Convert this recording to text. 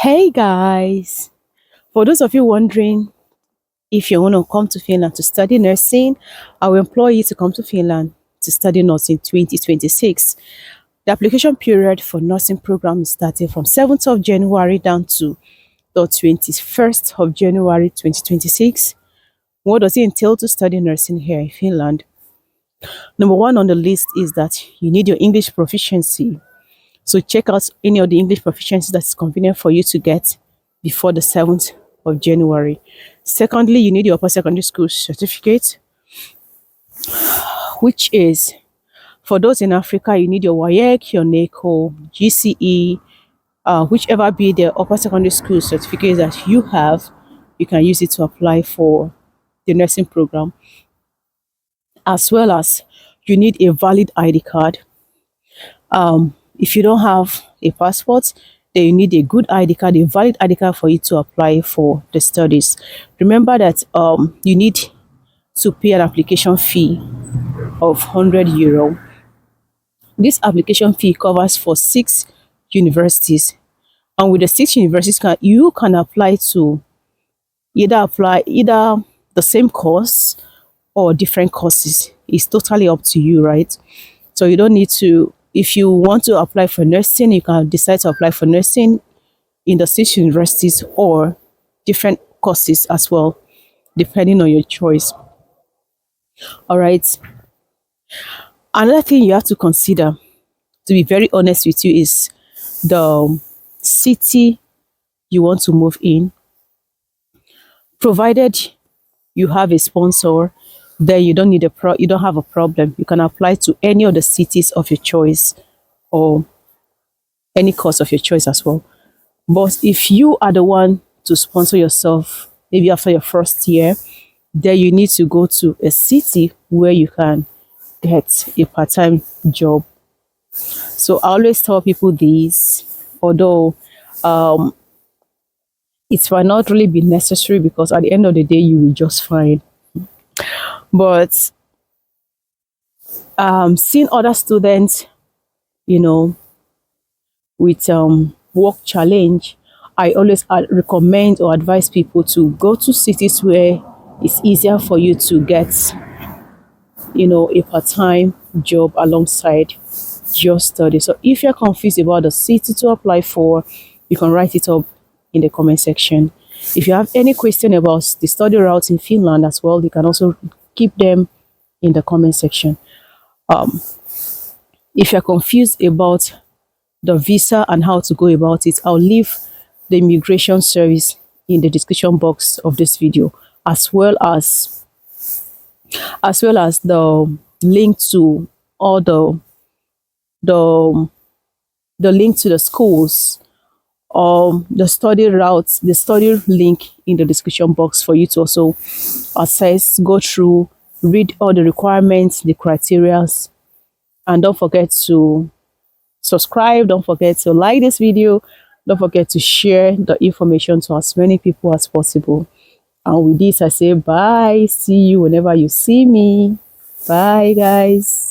Hey guys, for those of you wondering if you want to come to Finland to study nursing, I will implore you to come to Finland to study nursing 2026. The application period for nursing program is starting from 7th of January down to the 21st of January 2026. What does it entail to study nursing here in Finland? Number one on the list is that you need your English proficiency. So check out any of the English proficiency that is convenient for you to get before the 7th of January. Secondly, you need your upper secondary school certificate, which is for those in Africa, you need your WAEC, your NACO, GCE, whichever be the upper secondary school certificate that you have, you can use it to apply for the nursing program. As well as you need a valid ID card. If you don't have a passport, then you need a good ID card, a valid ID card for you to apply for the studies. Remember that you need to pay an application fee of €100. This application fee covers for 6 universities, and with the 6 universities, you can apply to either the same course or different courses. It's totally up to you, right? So you don't need to. If you want to apply for nursing, you can decide to apply for nursing in the 6 universities or different courses as well, depending on your choice. All right. Another thing you have to consider, to be very honest with you, is the city you want to move in. Provided you have a sponsor, then you don't have a problem. You can apply to any of the cities of your choice or any course of your choice as well. But if you are the one to sponsor yourself, maybe after your first year, then you need to go to a city where you can get a part-time job. So I always tell people this, although it might not really be necessary, because at the end of the day, you will just fine. But seeing other students, with work challenge, I always recommend or advise people to go to cities where it's easier for you to get, a part-time job alongside your study. So if you're confused about the city to apply for, you can write it up in the comment section. If you have any question about the study routes in Finland as well, you can also keep them in the comment section. If you're confused about the visa and how to go about it, I'll leave the immigration service in the description box of this video, as well as the link to all the link to the schools, the study routes, the study link in the description box for you to also assess, go through, read all the requirements, the criteria, and don't forget to subscribe. Don't forget to like this video. Don't forget to share the information to as many people as possible. And with this, I say bye. See you whenever you see me. Bye, guys.